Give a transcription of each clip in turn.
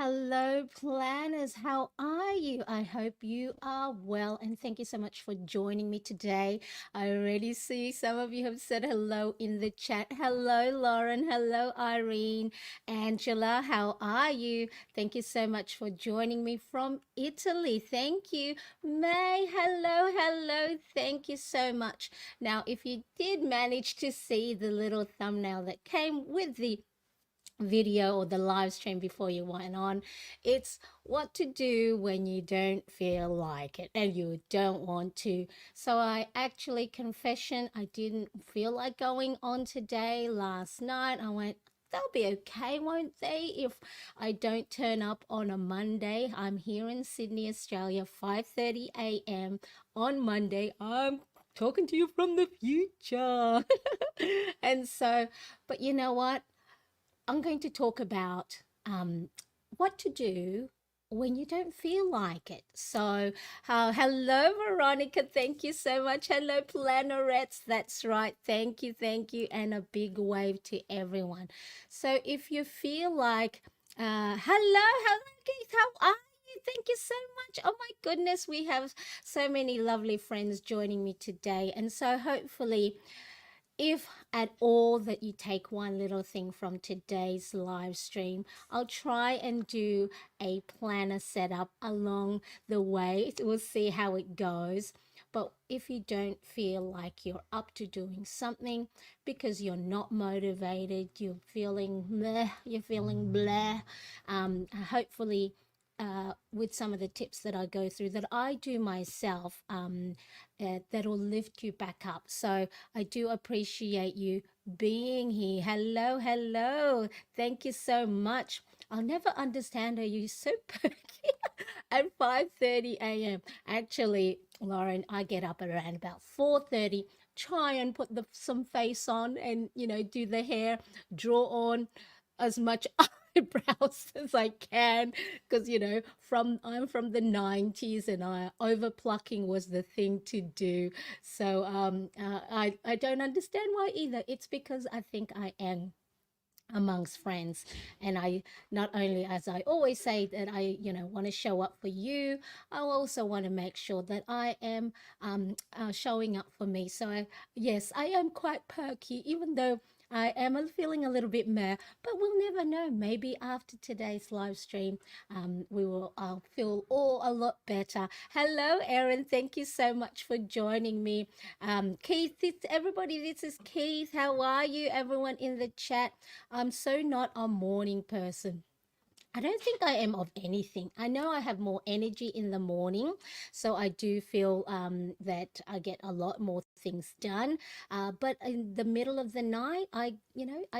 Hello, planners. How are you? I hope you are well, and thank you so much for joining me today. I already see some of you have said hello in the chat. Hello, Lauren. Hello, Irene. Angela, how are you? Thank you so much for joining me from Italy. Thank you. May, hello, hello. Thank you so much. Now, if you did manage to see the little thumbnail that came with the video or the live stream before you went on, it's what to do when you don't feel like it and you don't want to. So I actually, confession, I didn't feel like going on today. Last night I went, they'll be okay, won't they, if I don't turn up on a Monday. I'm here in Sydney, Australia, 5:30 a.m. on Monday. I'm talking to you from the future. And so, but you know what, I'm going to talk about what to do when you don't feel like it. So, hello, Veronica. Thank you so much. Hello, Plannerettes. That's right. Thank you, and a big wave to everyone. So, if you feel like, hello, Keith. How are you? Thank you so much. Oh my goodness, we have so many lovely friends joining me today, and so hopefully if at all that you take one little thing from today's live stream, I'll try and do a planner setup along the way. We'll see how it goes. But if you don't feel like you're up to doing something because you're not motivated, you're feeling meh, you're feeling blah, hopefully with some of the tips that I go through that I do myself, that'll lift you back up. So I do appreciate you being here. Hello, hello. Thank you so much. I'll never understand how you so perky at 5:30 a.m. Actually, Lauren, I get up around about 4:30, try and put some face on and do the hair, draw on as much eyebrows as I can, because from I'm from the 90s, and I over plucking was the thing to do. So I don't understand why either. It's because I think I am amongst friends, and I, not only, as I always say, that I want to show up for you, I also want to make sure that I am showing up for me. So yes, I am quite perky, even though I am feeling a little bit meh, but we'll never know. Maybe after today's live stream, we will feel all a lot better. Hello, Erin. Thank you so much for joining me. Keith, everybody, this is Keith. How are you, everyone in the chat? I'm so not a morning person. I don't think I am of anything. I know I have more energy in the morning, so I do feel that I get a lot more things done. But in the middle of the night, I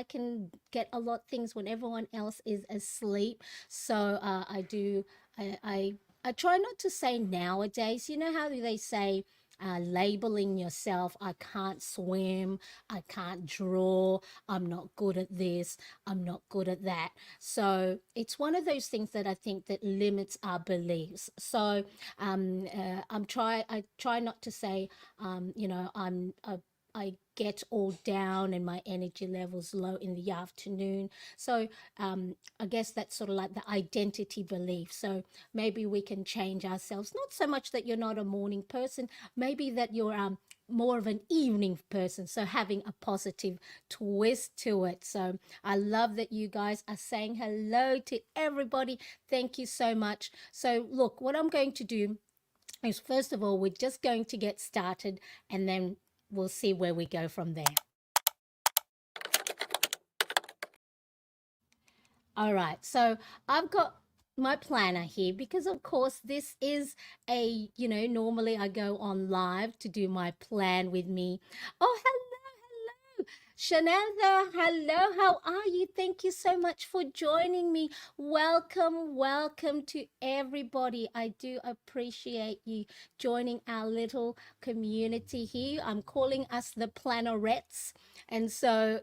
can get a lot of things when everyone else is asleep. So I do. I try not to say nowadays. You know how they say, labeling yourself. I can't swim. I can't draw. I'm not good at this. I'm not good at that. So it's one of those things that I think that limits our beliefs. So I try not to say, I get all down and my energy levels low in the afternoon. So I guess that's sort of like the identity belief. So maybe we can change ourselves. Not so much that you're not a morning person, maybe that you're more of an evening person. So having a positive twist to it. So I love that you guys are saying hello to everybody. Thank you so much. So look, what I'm going to do is, first of all, we're just going to get started, and then we'll see where we go from there. All right. So I've got my planner here because, of course, this is normally I go on live to do my plan with me. Oh, hello, hello. Shanantha, hello. How are you? Thank you so much for joining me. Welcome, welcome to everybody. I do appreciate you joining our little community here. I'm calling us the Plannerettes. And so,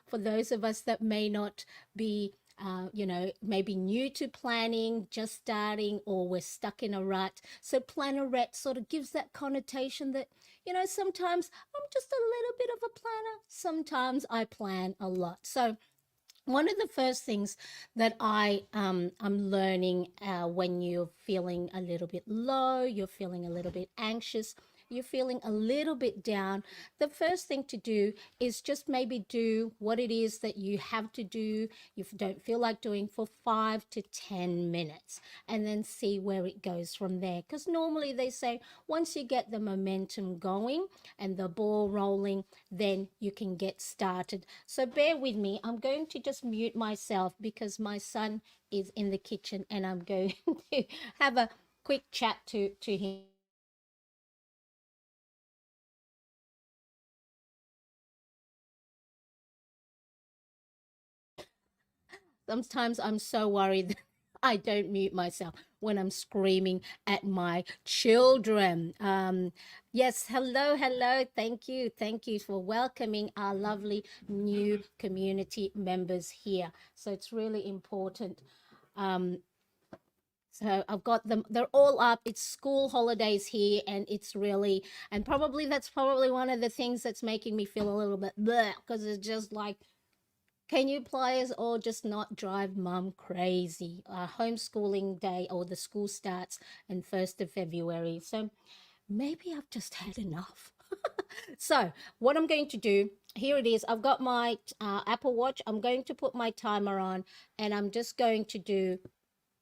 for those of us that may not be maybe new to planning, just starting, or we're stuck in a rut. So plannerette sort of gives that connotation that, sometimes I'm just a little bit of a planner. Sometimes I plan a lot. So One of the first things that I'm learning when you're feeling a little bit low, you're feeling a little bit anxious, you're feeling a little bit down, the first thing to do is just maybe do what it is that you have to do, you don't feel like doing, for 5 to 10 minutes, and then see where it goes from there. Because normally they say once you get the momentum going and the ball rolling, then you can get started. So bear with me. I'm going to just mute myself because my son is in the kitchen and I'm going to have a quick chat to him. Sometimes I'm so worried that I don't mute myself when I'm screaming at my children. Yes, hello, hello. Thank you for welcoming our lovely new community members here. So it's really important. Um, so I've got them, they're all up. It's school holidays here, and it's really, and probably that's probably one of the things that's making me feel a little bit bleh, because it's just like, can you please all just not drive mum crazy? Homeschooling day, or the school starts on 1st of February. So maybe I've just had enough. So, what I'm going to do, here it is. I've got my Apple Watch. I'm going to put my timer on, and I'm just going to do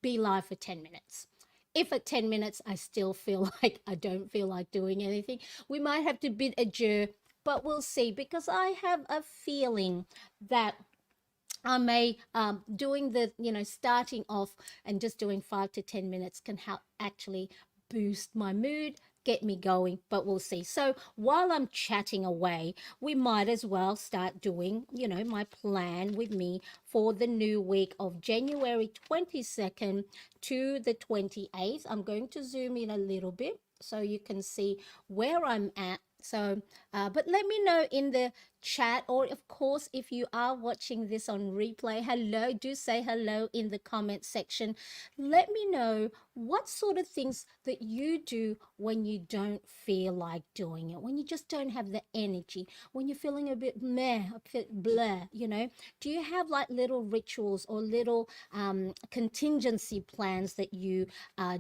be live for 10 minutes. If at 10 minutes I still feel like I don't feel like doing anything, we might have to bid adieu, but we'll see, because I have a feeling that I may doing the starting off and just doing 5 to 10 minutes can help actually boost my mood, get me going. But we'll see. So while I'm chatting away, we might as well start doing my plan with me for the new week of January 22nd to the 28th. I'm going to zoom in a little bit so you can see where I'm at. So, but let me know in the chat, or of course if you are watching this on replay, hello, do say hello in the comment section. Let me know what sort of things that you do when you don't feel like doing it, when you just don't have the energy, when you're feeling a bit meh, a bit blah, do you have like little rituals or little contingency plans that you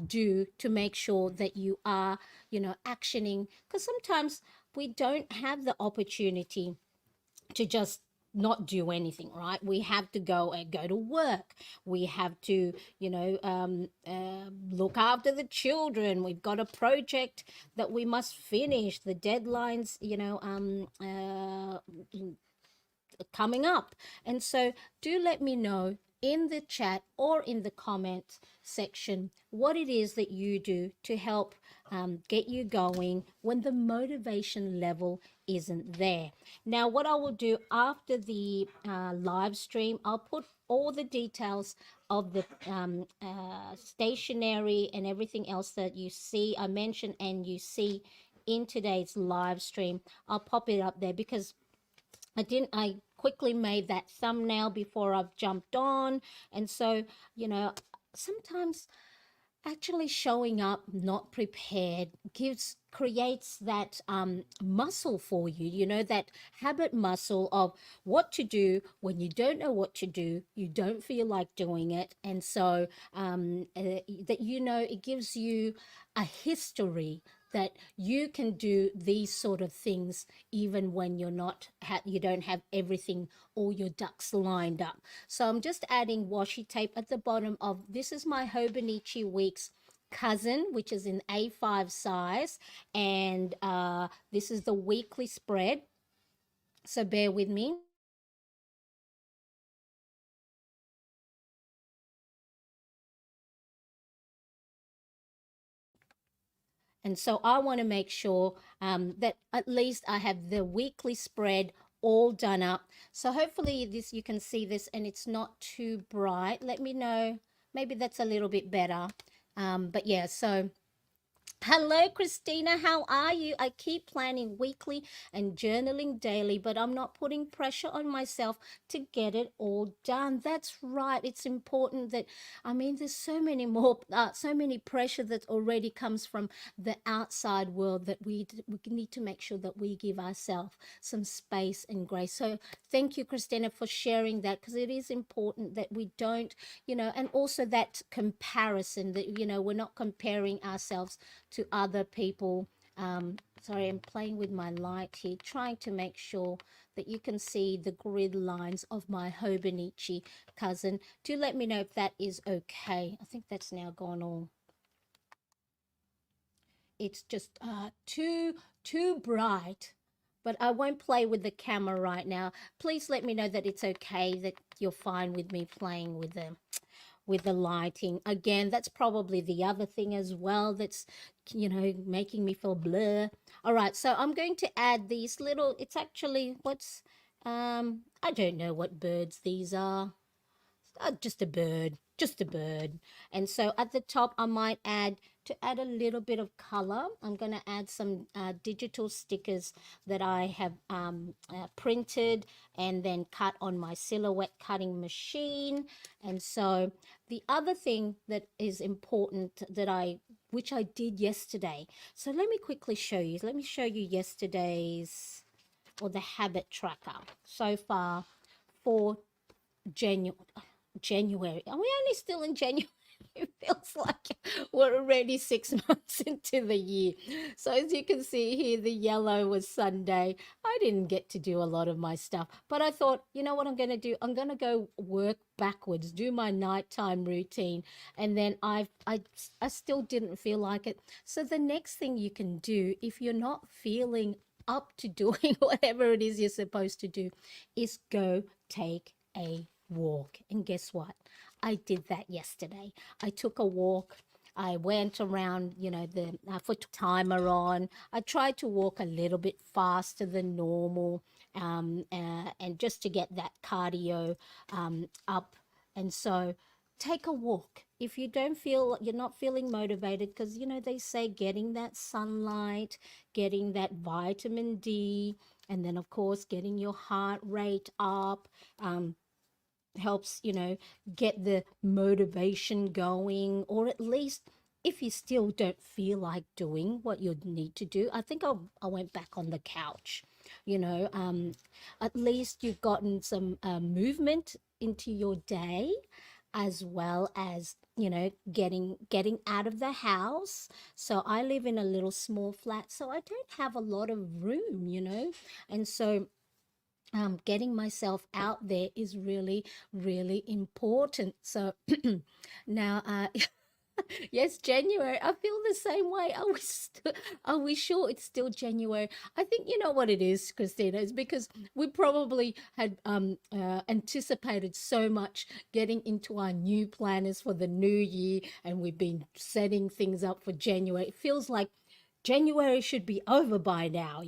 do to make sure that you are actioning? Because sometimes we don't have the opportunity to just not do anything, right? We have to go and go to work. We have to look after the children. We've got a project that we must finish, the deadlines, coming up. And so do let me know in the chat or in the comment section what it is that you do to help get you going when the motivation level isn't there. Now, what I will do after the live stream, I'll put all the details of the stationery and everything else that you see, I mentioned, and you see in today's live stream. I'll pop it up there because I quickly made that thumbnail before I've jumped on. And so, sometimes actually showing up not prepared creates that muscle for you, that habit muscle of what to do when you don't know what to do, you don't feel like doing it. And so that it gives you a history that you can do these sort of things even when you don't have everything, all your ducks lined up. So I'm just adding washi tape at the bottom of, this is my Hobonichi Weeks cousin, which is in A5 size, and this is the weekly spread, so bear with me. And so I want to make sure that at least I have the weekly spread all done up. So hopefully this, you can see this and it's not too bright. Let me know, maybe that's a little bit better. But yeah, so Hello, Christina. How are you? I keep planning weekly and journaling daily, but I'm not putting pressure on myself to get it all done. That's right. It's important that, I mean, there's so many more, so many pressure that already comes from the outside world that we need to make sure that we give ourselves some space and grace. So thank you, Christina, for sharing that because it is important that we don't, and also that comparison that, we're not comparing ourselves to other people. Sorry, I'm playing with my light here, trying to make sure that you can see the grid lines of my Hobonichi cousin. Do let me know if that is okay. I think that's now gone all. It's just too bright, but I won't play with the camera right now. Please let me know that it's okay, that you're fine with me playing with the lighting. Again, that's probably the other thing as well that's, making me feel blur. All right, so I'm going to add these little, it's actually, I don't know what birds these are. Just a bird, just a bird. And so at the top, I might add, to add a little bit of color, I'm going to add some digital stickers that I have printed and then cut on my silhouette cutting machine. And so the other thing that is important that which I did yesterday. So let me quickly show you. Let me show you yesterday's, or the habit tracker so far for January. January. Are we only still in January? It feels like we're already 6 months into the year. So as you can see here, the yellow was Sunday. I didn't get to do a lot of my stuff, but I thought, you know what I'm going to do? I'm going to go work backwards, do my nighttime routine, and then I still didn't feel like it. So the next thing you can do if you're not feeling up to doing whatever it is you're supposed to do is go take a walk. And guess what? I did that yesterday. I took a walk. I went around, the put timer on. I tried to walk a little bit faster than normal, and just to get that cardio up. And so take a walk. If you don't feel, you're not feeling motivated, because, they say getting that sunlight, getting that vitamin D, and then, of course, getting your heart rate up. Helps, get the motivation going, or at least if you still don't feel like doing what you need to do. I think I went back on the couch, you know um, at least you've gotten some movement into your day, as well as, getting out of the house. So I live in a little small flat, so I don't have a lot of room, and so getting myself out there is really, really important. So now, yes, January. I feel the same way. Are we sure it's still January? I think you know what it is, Christina. It's because we probably had anticipated so much getting into our new planners for the new year, and we've been setting things up for January. It feels like January should be over by now,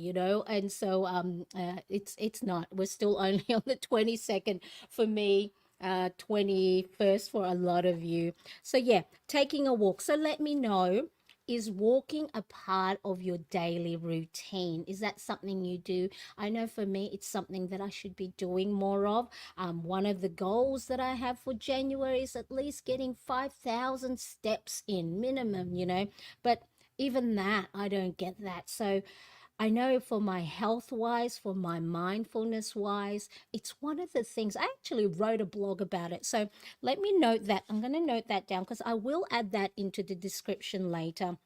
and so it's not. We're still only on the 22nd for me, 21st for a lot of you. So yeah, taking a walk. So let me know, is walking a part of your daily routine? Is that something you do? I know for me, it's something that I should be doing more of. One of the goals that I have for January is at least getting 5,000 steps in minimum, but even that, I don't get that. So I know for my health wise, for my mindfulness wise, it's one of the things. I actually wrote a blog about it. So let me note that. I'm going to note that down because I will add that into the description later,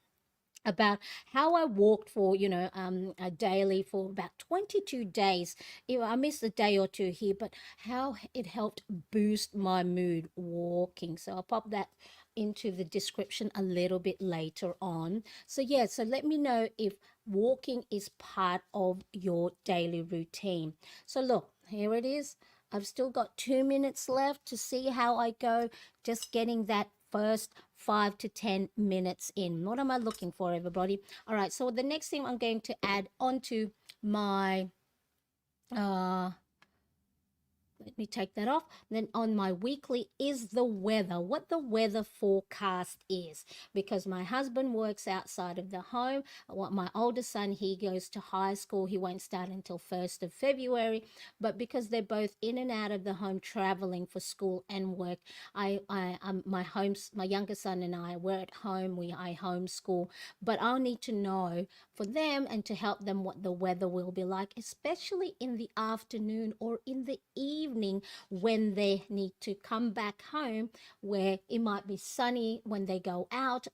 about how I walked for, a daily for about 22 days. I missed a day or two here, but how it helped boost my mood walking. So I'll pop that into the description a little bit later on. So yeah, so let me know if walking is part of your daily routine. So look, here it is. I've still got 2 minutes left to see how I go, just getting that first 5 to 10 minutes in. What am I looking for, everybody? All right, so the next thing I'm going to add onto my let me take that off. Then on my weekly is the weather, what the weather forecast is, because my husband works outside of the home. What my oldest son, he goes to high school. He won't start until 1st of February, but because they're both in and out of the home traveling for school and work, my younger son and I, we're at home. I homeschool, but I'll need to know for them and to help them what the weather will be like, especially in the afternoon or in the evening when they need to come back home, where it might be sunny when they go out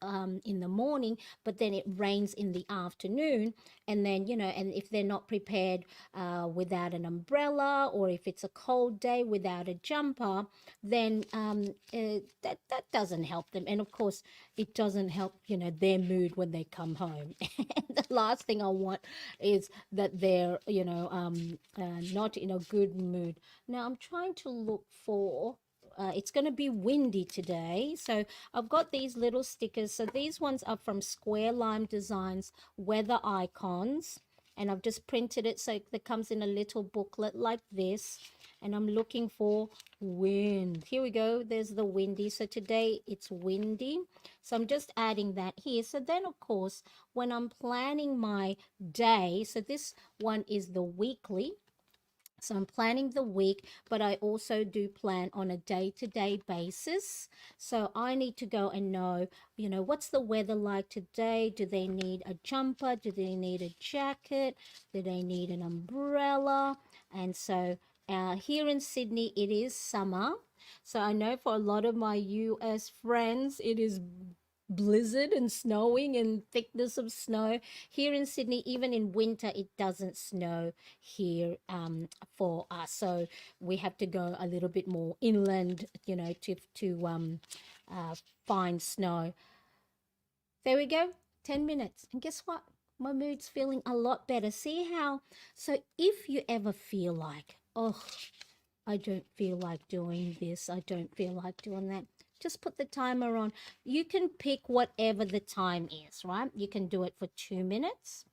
in the morning, but then it rains in the afternoon. And then, and if they're not prepared without an umbrella, or if it's a cold day without a jumper, then that doesn't help them. And of course, it doesn't help, their mood when they come home. The last thing I want is that they're, not in a good mood. Now I'm trying to look for, it's going to be windy today. So I've got these little stickers. So these ones are from Square Lime Designs Weather Icons. And I've just printed it so it comes in a little booklet like this. And I'm looking for wind. Here we go. There's the windy. So today it's windy. So I'm just adding that here. So then, of course, when I'm planning my day, so this one is the weekly. So I'm planning the week, but I also do plan on a day-to-day basis. So I need to go and know, what's the weather like today? Do they need a jumper? Do they need a jacket? Do they need an umbrella? And so here in Sydney, it is summer. So I know for a lot of my US friends, it is blizzard and snowing and thickness of snow. Here in Sydney, even in winter, it doesn't snow here for us. So we have to go a little bit more inland, to find snow. There we go, 10 minutes. And guess what? My mood's feeling a lot better. See how? So if you ever feel like, oh, I don't feel like doing this, I don't feel like doing that, just put the timer on. You can pick whatever the time is, right? You can do it for 2 minutes.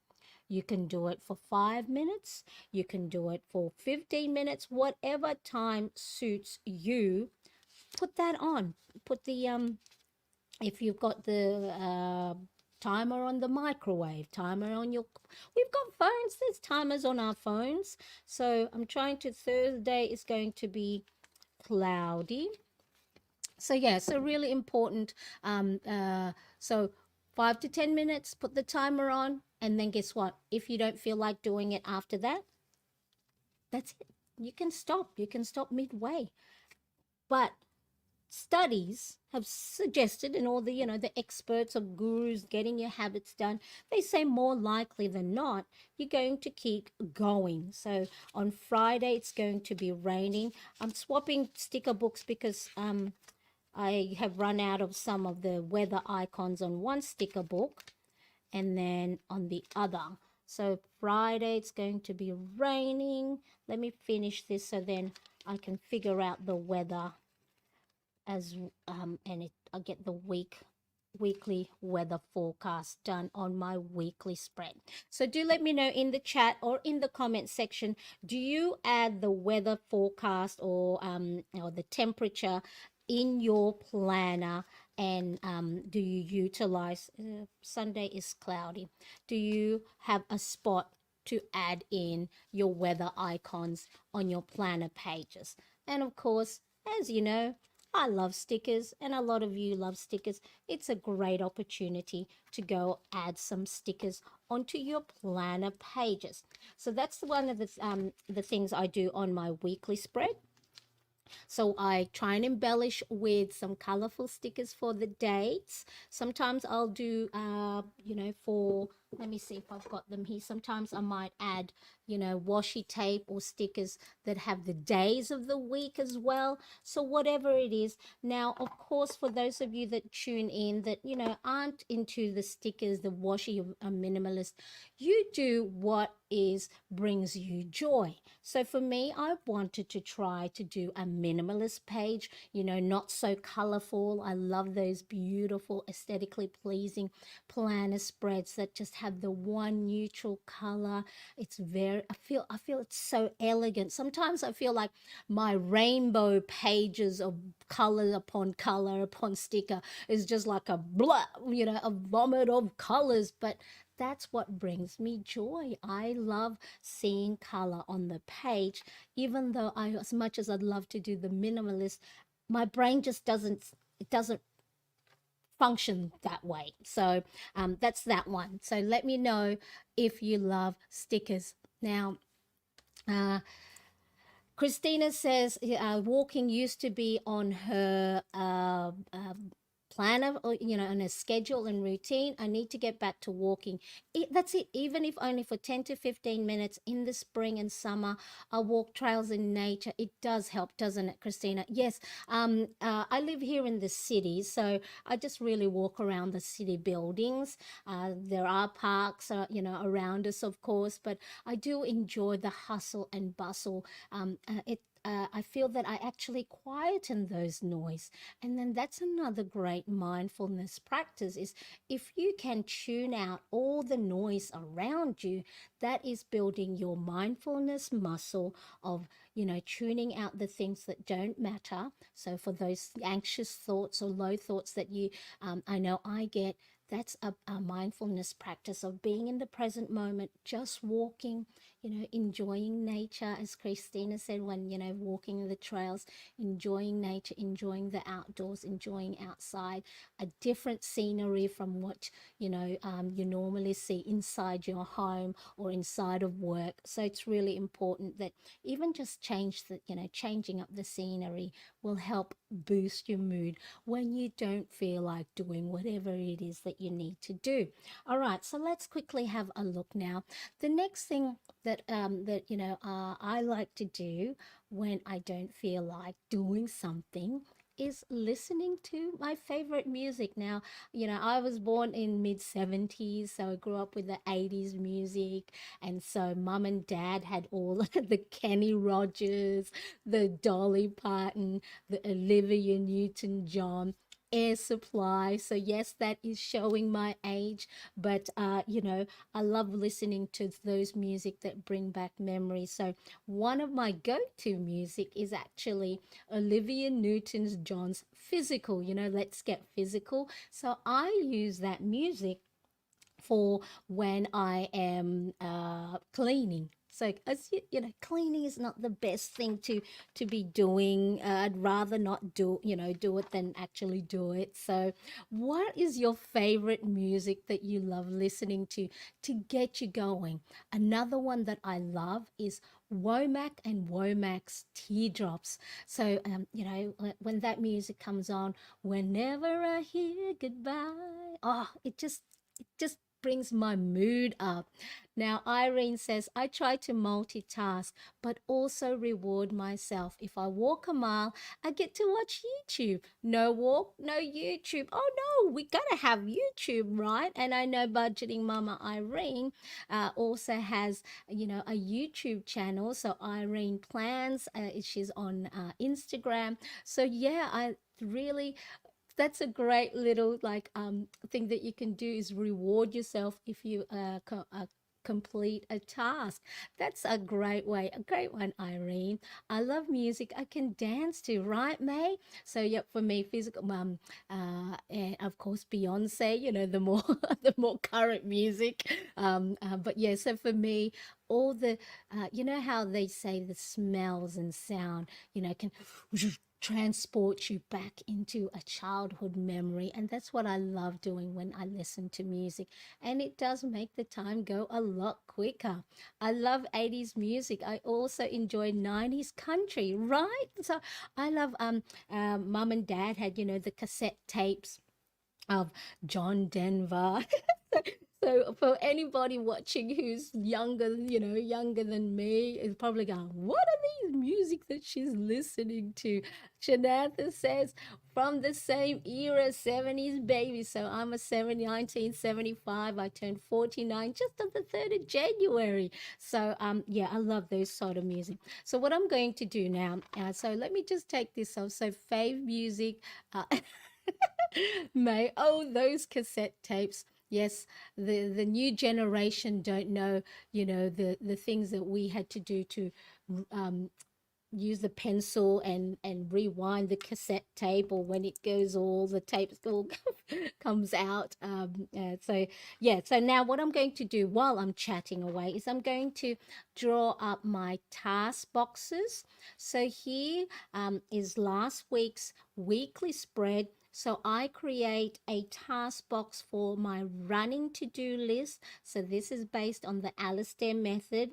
You can do it for 5 minutes. You can do it for 15 minutes. Whatever time suits you, put that on. Put the, if you've got the timer on the microwave, timer on your, we've got phones, there's timers on our phones. So I'm trying to, Thursday is going to be cloudy. So yeah, so really important. So 5 to 10 minutes, put the timer on, and then guess what? If you don't feel like doing it after that, that's it. You can stop. You can stop midway. But studies have suggested, and all the the experts of gurus getting your habits done, they say more likely than not you're going to keep going. So on Friday it's going to be raining. I'm swapping sticker books because I have run out of some of the weather icons on one sticker book and then on the other. So Friday it's going to be raining. Let me finish this so then I can figure out the weather as I get the weekly weather forecast done on my weekly spread. So do let me know in the chat or in the comment section, do you add the weather forecast or the temperature in your planner, and do you utilize Sunday is cloudy, do you have a spot to add in your weather icons on your planner pages? And of course, as you know, I love stickers, and a lot of you love stickers. It's a great opportunity to go add some stickers onto your planner pages. So that's one of the things I do on my weekly spread. So I try and embellish with some colorful stickers for the dates. Sometimes I'll do, for, let me see if I've got them here. Sometimes I might add, washi tape or stickers that have the days of the week as well. So whatever it is. Now, of course, for those of you that tune in that, aren't into the stickers, the washi, a minimalist, you do what brings you joy. So for me, I wanted to try to do a minimalist page, not so colorful. I love those beautiful, aesthetically pleasing planner spreads that just have the one neutral color. It's very, I feel it's so elegant. Sometimes I feel like my rainbow pages of color upon sticker is just like a blah, a vomit of colors. But that's what brings me joy. I love seeing color on the page, even though as much as I'd love to do the minimalist, my brain just doesn't function that way. So that's that one. So let me know if you love stickers. Now, uh, Christina says walking used to be on her planner, or on a schedule and routine. I need to get back to walking. That's it. Even if only for 10 to 15 minutes in the spring and summer, I walk trails in nature. It does help, doesn't it, Christina? Yes. I live here in the city, so I just really walk around the city buildings. There are parks, around us, of course, but I do enjoy the hustle and bustle. I feel that I actually quieten those noise. And then that's another great mindfulness practice is if you can tune out all the noise around you, that is building your mindfulness muscle of, tuning out the things that don't matter. So for those anxious thoughts or low thoughts that I know I get, that's a mindfulness practice of being in the present moment, just walking, enjoying nature, as Christina said, when, walking the trails, enjoying nature, enjoying the outdoors, enjoying outside, a different scenery from what, you normally see inside your home or inside of work. So it's really important that even just changing up the scenery will help boost your mood when you don't feel like doing whatever it is that you need to do. All right, so let's quickly have a look now. The next thing that I like to do when I don't feel like doing something is listening to my favorite music. Now, I was born in mid 70s, so I grew up with the 80s music, and so mum and dad had all the Kenny Rogers, the Dolly Parton, the Olivia Newton-John, Air Supply. So yes, that is showing my age, but I love listening to those music that bring back memories. So one of my go-to music is actually Olivia Newton's John's Physical, Let's Get Physical. So I use that music for when I am cleaning. So as cleaning is not the best thing to be doing. I'd rather not do it than actually do it. So, what is your favorite music that you love listening to get you going? Another one that I love is Womack and Womack's Teardrops. So, when that music comes on, whenever I hear goodbye, it just brings my mood up. Now, Irene says, I try to multitask, but also reward myself. If I walk a mile, I get to watch YouTube. No walk, no YouTube. Oh no, we gotta have YouTube, right? And I know Budgeting Mama Irene also has, a YouTube channel. So Irene Plans, she's on Instagram. So yeah, I really that's a great little like thing that you can do is reward yourself if you complete a task. That's a great way, a great one, Irene. I love music. I can dance to, right, May? So yeah, for me, physical, and of course Beyonce. The more the more current music. But yeah, so for me, all the, how they say the smells and sound, can transport you back into a childhood memory. And that's what I love doing when I listen to music. And it does make the time go a lot quicker. I love 80s music. I also enjoy 90s country, right? So I love mum and dad had, the cassette tapes of John Denver. So for anybody watching who's younger, younger than me, is probably going, "What are these music that she's listening to?" Shanatha says, "From the same era, 70s baby." So I'm a 1975. I turned 49 just on the 3rd of January. So yeah, I love those sort of music. So what I'm going to do now, so let me just take this off. So fave music, May, oh, those cassette tapes. Yes, the new generation don't know, the things that we had to do to um, use the pencil and rewind the cassette tape, or when it goes all the tapes all comes out. So yeah, so now what I'm going to do while I'm chatting away is I'm going to draw up my task boxes. So here is last week's weekly spread. So I create a task box for my running to-do list. So this is based on the Alistair method.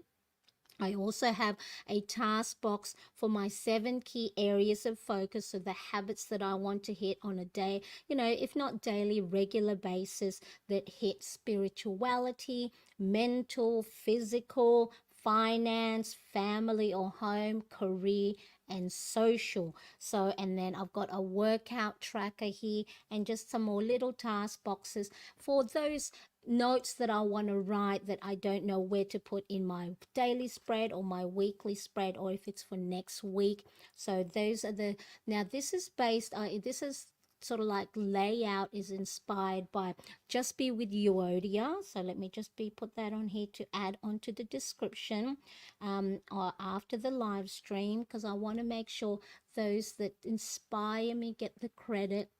I also have a task box for my 7 key areas of focus, so the habits that I want to hit on a day, if not daily, regular basis, that hit spirituality, mental, physical, finance, family or home, career, and social. So, and then I've got a workout tracker here and just some more little task boxes for those notes that I want to write that I don't know where to put in my daily spread or my weekly spread, or if it's for next week. So those are the, now this is based this is sort of like layout is inspired by Just Be With Euodia. So let me just be put that on here to add onto the description or after the live stream, because I want to make sure those that inspire me get the credit.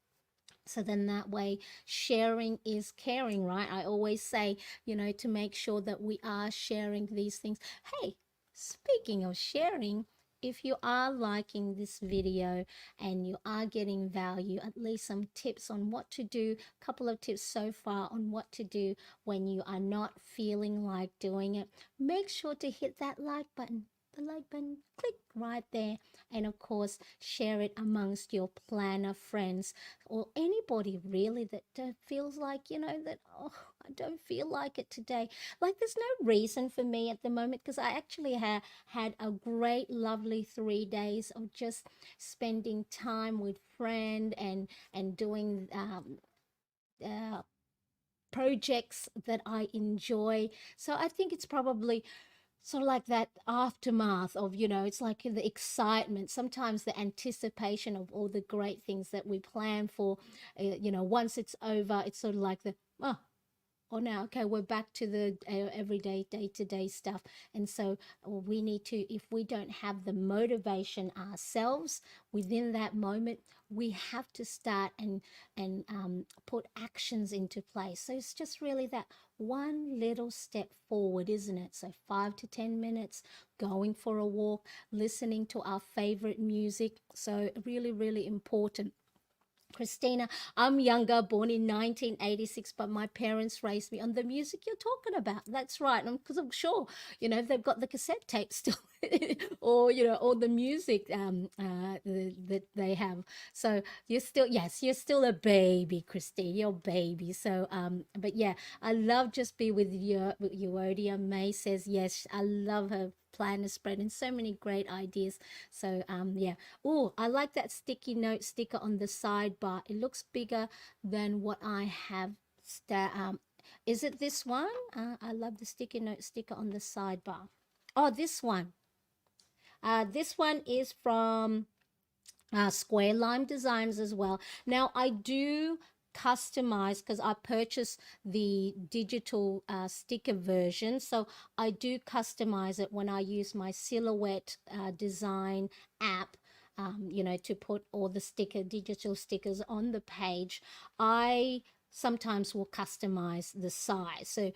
So then that way, sharing is caring, right? I always say, to make sure that we are sharing these things. Hey, speaking of sharing, if you are liking this video and you are getting value, at least some tips on what to do, a couple of tips so far on what to do when you are not feeling like doing it, make sure to hit that like button. The like button, click right there. And of course, share it amongst your planner friends or anybody really that feels like, that, oh, I don't feel like it today. Like there's no reason for me at the moment, because I actually had a great, lovely 3 days of just spending time with friend and doing uh, projects that I enjoy. So I think it's probably sort of like that aftermath of, it's like the excitement, sometimes the anticipation of all the great things that we plan for. Once it's over, it's sort of like the, oh, oh, now, okay, we're back to the everyday, day-to-day stuff. And so we need to, if we don't have the motivation ourselves within that moment, we have to start and put actions into place. So it's just really that one little step forward, isn't it? So 5 to 10 minutes, going for a walk, listening to our favorite music. So really, really important. Christina, I'm younger, born in 1986, but my parents raised me on the music you're talking about. That's right. Because I'm sure, they've got the cassette tape still, or, or the music that they have. So you're still, yes, you're still a baby, Christine. You're a baby. So, but yeah, I love Just Be With You. Euodia May says, yes, I love her planner spread and so many great ideas. So, yeah. Oh, I like that sticky note sticker on the sidebar. It looks bigger than what I have. Is it this one? I love the sticky note sticker on the sidebar. Oh, this one. This one is from Square Lime Designs as well. Now, I do customize because I purchased the digital sticker version. So I do customize it when I use my Silhouette design app. To put all the digital stickers on the page. I sometimes will customize the size, so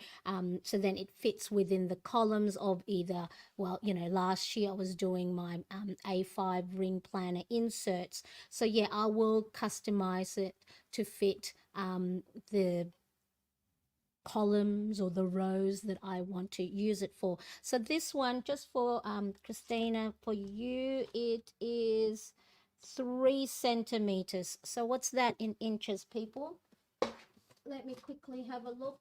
then it fits within the columns of either, well, last year I was doing my A5 ring planner inserts. So yeah, I will customize it to fit the columns or the rows that I want to use it for. So this one, just for Christina, for you, it is 3 centimeters. So what's that in inches, people? Let me quickly have a look.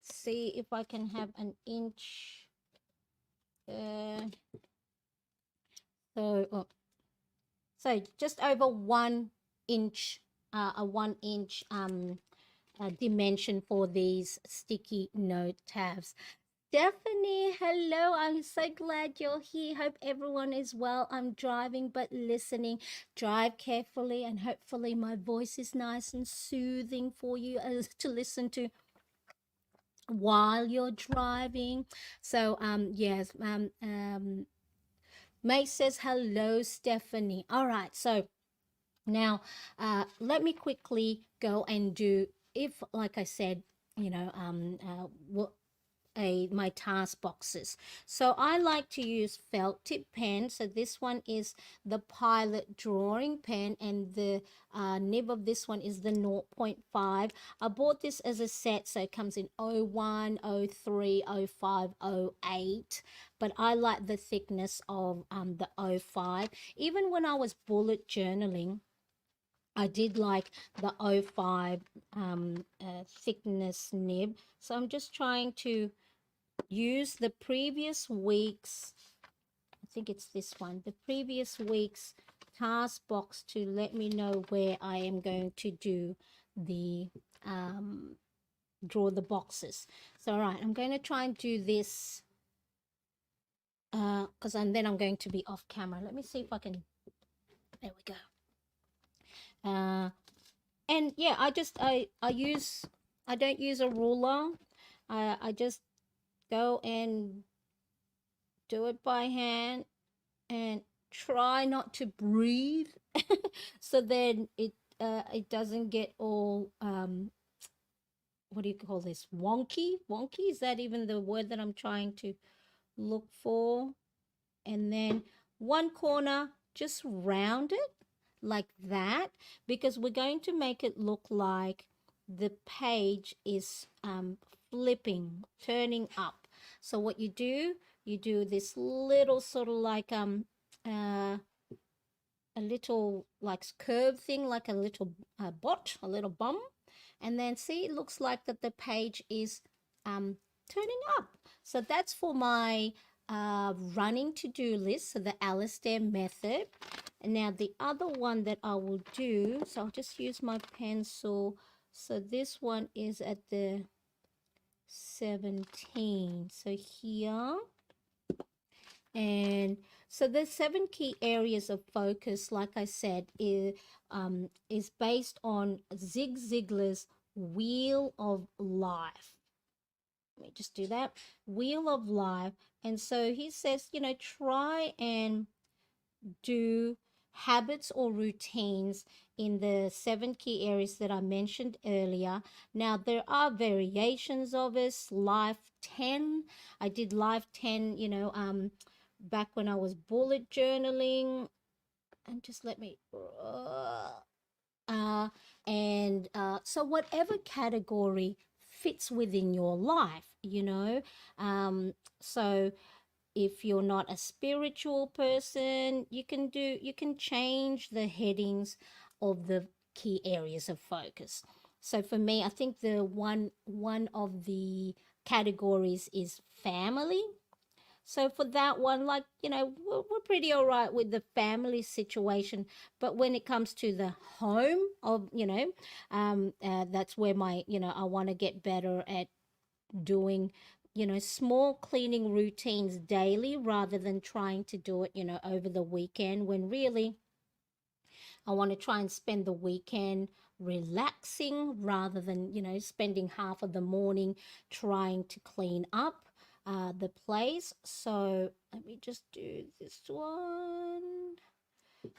See if I can have an inch. Uh, so, oh, so just over 1 inch, a 1 inch dimension for these sticky note tabs. Stephanie, hello. I'm so glad you're here. Hope everyone is well. I'm driving but listening. Drive carefully, and hopefully, my voice is nice and soothing for you to listen to while you're driving. So, yes, May says hello, Stephanie. All right, so now let me quickly go and do, if, like I said, you know, what my task boxes. So I like to use felt tip pen. So this one is the Pilot drawing pen, and the nib of this one is the zero point 0.5. I bought this as a set, so it comes in 01, 03, 05, 08. But I like the thickness of the 05. Even when I was bullet journaling, I did like the 05 thickness nib. So I'm just trying to use the previous week's, I think it's this one, the previous week's task box to let me know where I am going to do the draw the boxes. So all right, I'm going to try and do this because then I'm going to be off camera. Let me see if I can, there we go. And yeah, I don't use a ruler. I just go and do it by hand and try not to breathe so then it doesn't get all what do you call this, wonky, is that even the word that I'm trying to look for? And then one corner, just round it like that, because we're going to make it look like the page is flipping, turning up. So what you do this little sort of like uh, a little like curve thing, like a little bot, a little bum, and then see, it looks like that the page is turning up. So that's for my running to-do list, so the Alistair method. And now the other one that I will do, so I'll just use my pencil. So this one is at the 17. So here, and so the 7 key areas of focus, like I said, is based on Zig Ziglar's Wheel of Life. Let me just do that. Wheel of Life. And so he says, you know, try and do habits or routines in the 7 key areas that I mentioned earlier. Now, there are variations of this. Life 10. I did Life 10, you know, back when I was bullet journaling. And just let me so whatever category fits within your life, you know. So if you're not a spiritual person, you can change the headings of the key areas of focus. So for me, I think the one of the categories is family. So for that one, like, you know, we're pretty all right with the family situation. But when it comes to the home of, you know, that's where my, you know, I want to get better at doing, you know, small cleaning routines daily rather than trying to do it, you know, over the weekend, when really I want to try and spend the weekend relaxing rather than, you know, spending half of the morning trying to clean up the place. So let me just do this one.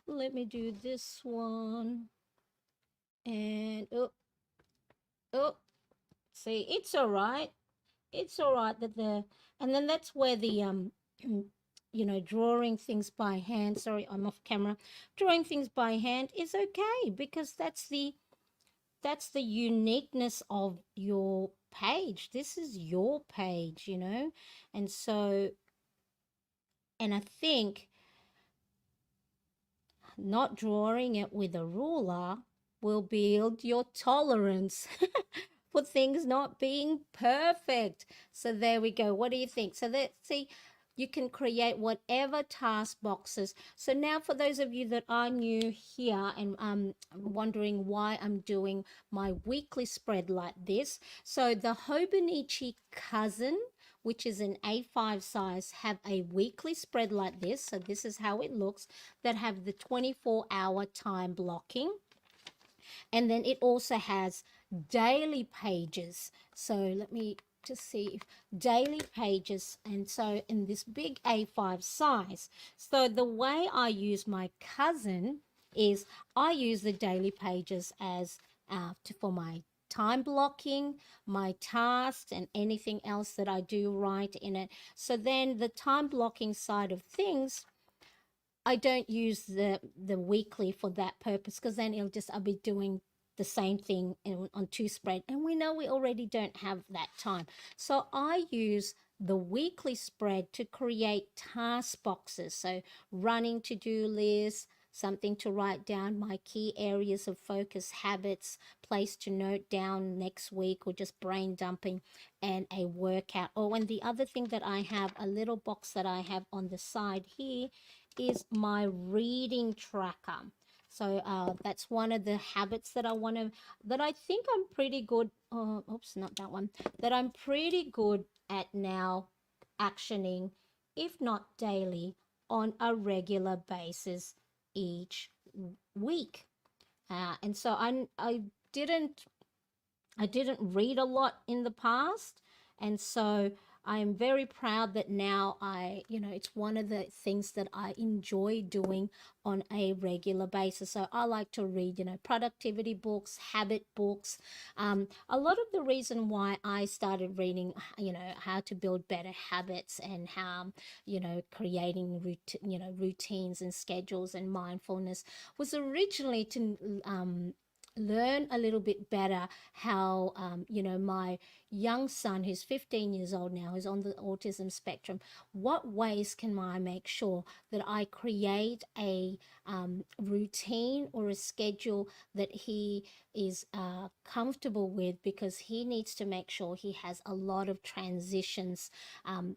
Let me do this one. And oh, see, it's all right. It's all right that and then that's where the you know, drawing things by hand, sorry, I'm off camera, drawing things by hand is okay, because that's the uniqueness of your page. This is your page, you know. And so, and I think not drawing it with a ruler will build your tolerance for things not being perfect. So there we go. What do you think? So let's see, you can create whatever task boxes. So now for those of you that are new here and wondering why I'm doing my weekly spread like this. So the Hobonichi cousin which is an A5 size, have a weekly spread like this. So this is how it looks, that have the 24-hour time blocking. And then it also has daily pages. So let me just see if daily pages, and so in this big A5 size. So the way I use my cousin is I use the daily pages as for my time blocking, my tasks, and anything else that I do write in it. So then the time blocking side of things, I don't use the weekly for that purpose, because then I'll be doing the same thing on two spread, and we know we already don't have that time. So I use the weekly spread to create task boxes. So running to-do lists, something to write down my key areas of focus, habits, place to note down next week, or just brain dumping, and a workout. Oh, and the other thing that I have, a little box that I have on the side here, is my reading tracker. So that's one of the habits that that I think I'm pretty good. Oops, not that one. That I'm pretty good at now actioning, if not daily, on a regular basis each week. And so didn't I didn't read a lot in the past. And so I am very proud that now it's one of the things that I enjoy doing on a regular basis. So I like to read, productivity books, habit books. A lot of the reason why I started reading, how to build better habits, and how, creating routines and schedules and mindfulness, was originally to learn a little bit better how my young son, who's 15 years old now, who's on the autism spectrum, what ways can I make sure that I create a routine or a schedule that he is comfortable with, because he needs to make sure he has a lot of transitions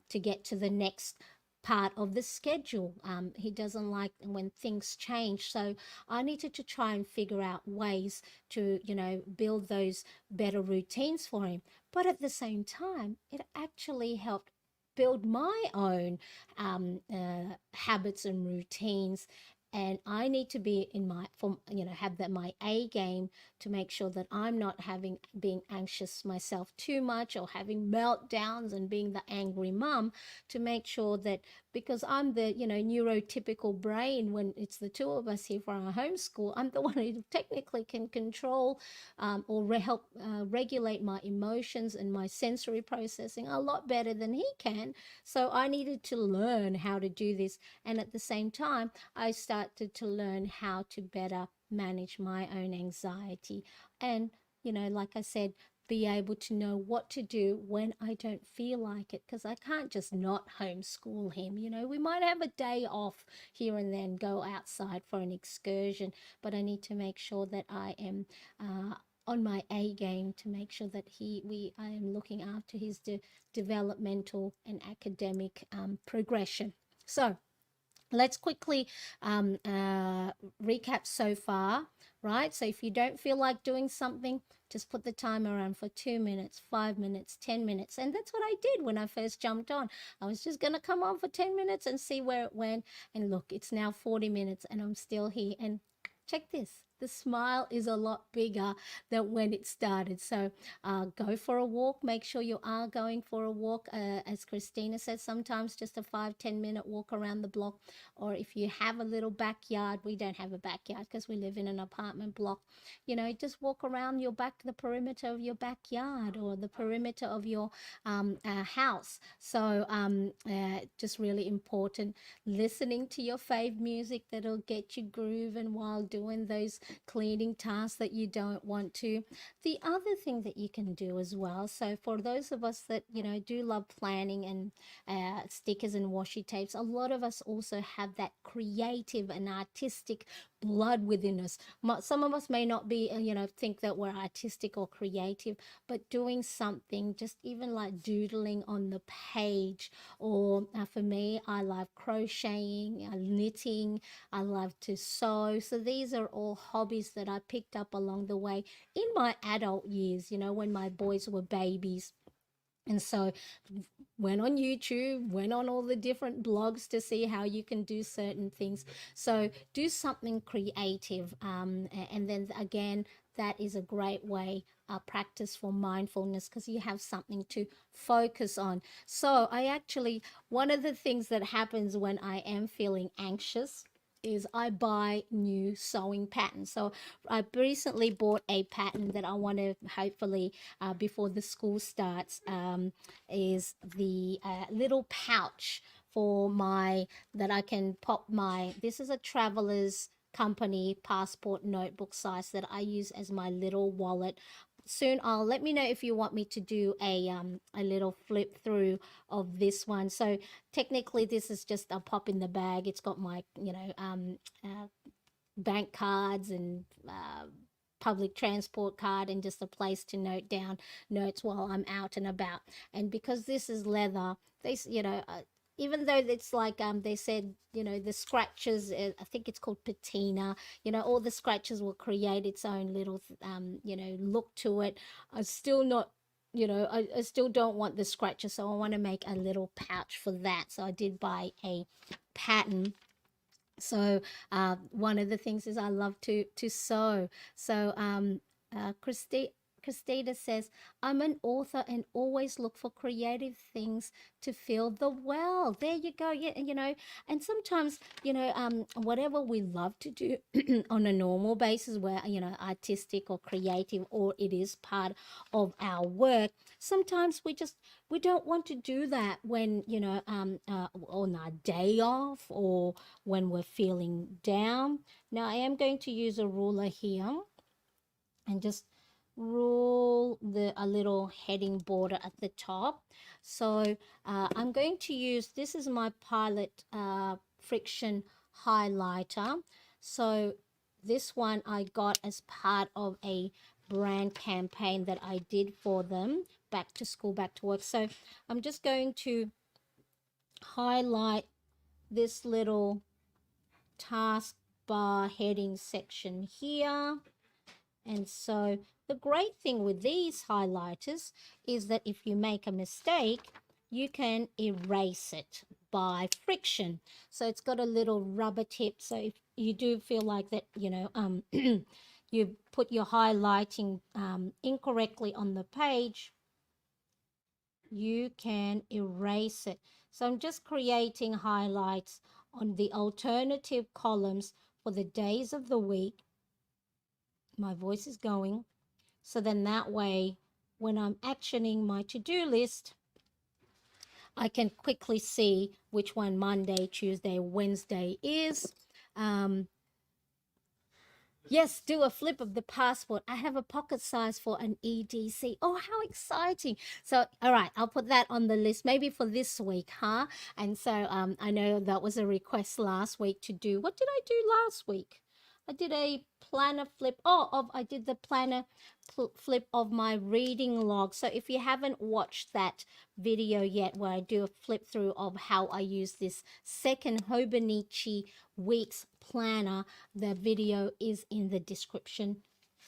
to get to the next part of the schedule. He doesn't like when things change. So I needed to try and figure out ways to, build those better routines for him. But at the same time, it actually helped build my own habits and routines. And I need to be in my, from, have that my A game, to make sure that I'm not being anxious myself too much, or having meltdowns and being the angry mum, to make sure that, because I'm the, neurotypical brain, when it's the two of us here for our homeschool, I'm the one who technically can control help regulate my emotions and my sensory processing a lot better than he can. So I needed to learn how to do this. And at the same time, I started to learn how to better manage my own anxiety. And, like I said, be able to know what to do when I don't feel like it, because I can't just not homeschool him. We might have a day off here and then, go outside for an excursion, but I need to make sure that I am on my A game, to make sure that I am looking after his developmental and academic progression. So let's quickly recap so far, right? So if you don't feel like doing something, just put the timer on for 2 minutes, 5 minutes, 10 minutes. And that's what I did when I first jumped on. I was just going to come on for 10 minutes and see where it went. And look, it's now 40 minutes and I'm still here. And check this. The smile is a lot bigger than when it started. So go for a walk. Make sure you are going for a walk. As Christina said, sometimes just a 5-10 minute walk around the block. Or if you have a little backyard, we don't have a backyard because we live in an apartment block. Just walk around the perimeter of your backyard, or the perimeter of your house. So just really important. Listening to your fave music that'll get you grooving while doing those cleaning tasks that you don't want to. The other thing that you can do as well, so for those of us that do love planning and stickers and washi tapes, a lot of us also have that creative and artistic blood within us. Some of us may not be think that we're artistic or creative, but doing something, just even like doodling on the page, or for me, I love crocheting, knitting, I love to sew. So these are all hobbies that I picked up along the way in my adult years, when my boys were babies. And so went on YouTube, went on all the different blogs to see how you can do certain things. So do something creative. And then again, that is a great way practice for mindfulness because you have something to focus on. So I actually, one of the things that happens when I am feeling anxious is I buy new sewing patterns. So I recently bought a pattern that I want to hopefully before the school starts, is the little pouch for my, that I can pop my, this is a traveler's company passport notebook size that I use as my little wallet. Soon I'll let me know if you want me to do a little flip through of this one. So technically this is just a pop in the bag. It's got my bank cards and public transport card and just a place to note down notes while I'm out and about. And because this is leather, they even though it's like they said, the scratches, I think it's called patina, all the scratches will create its own little look to it. I still not, I still don't want the scratches, so I want to make a little pouch for that. So I did buy a pattern. So one of the things is I love to sew. So Christina says, I'm an author and always look for creative things to fill the well. There you go. Yeah, and sometimes, whatever we love to do on a normal basis, where, artistic or creative, or it is part of our work, sometimes we don't want to do that when, on our day off or when we're feeling down. Now I am going to use a ruler here and just rule a little heading border at the top. So I'm going to use, this is my Pilot friction highlighter. So this one I got as part of a brand campaign that I did for them, back to school, back to work. So I'm just going to highlight this little taskbar heading section here. And so the great thing with these highlighters is that if you make a mistake, you can erase it by friction. So it's got a little rubber tip. So if you do feel like that, you put your highlighting incorrectly on the page, you can erase it. So I'm just creating highlights on the alternative columns for the days of the week. My voice is going. So then that way, when I'm actioning my to-do list, I can quickly see which one Monday, Tuesday, Wednesday is. Yes, do a flip of the passport. I have a pocket size for an EDC. Oh, how exciting. So, all right, I'll put that on the list maybe for this week, huh? And so I know that was a request last week to do. What did I do last week? I did a planner flip. I did the planner flip of my reading log. So if you haven't watched that video yet where I do a flip through of how I use this second Hobonichi week's planner, the video is in the description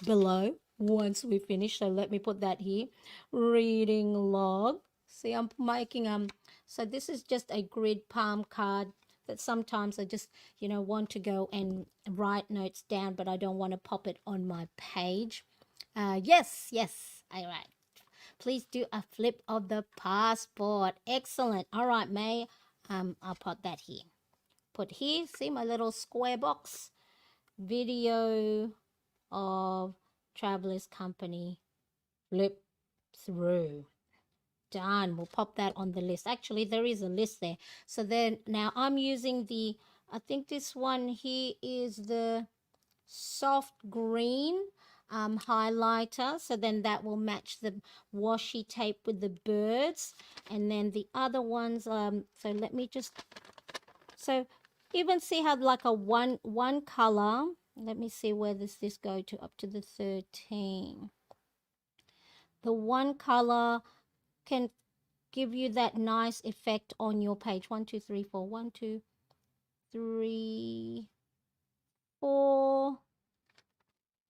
below once we finish. So let me put that here. Reading log. See, I'm making so this is just a grid palm card that sometimes I just, want to go and write notes down, but I don't want to pop it on my page. Yes, all right. Please do a flip of the passport. Excellent. All right, May. I'll put that here. Put here, see my little square box. Video of Travelers Company flip through. Done. We'll pop that on the list. Actually, there is a list there. So then now I'm using I think this one here is the soft green highlighter. So then that will match the washi tape with the birds. And then the other ones, so let me just, so even see how like a one color, let me see where does this go to, up to the 13. The one color can give you that nice effect on your page. 1 2 3 4 1 2 3 4.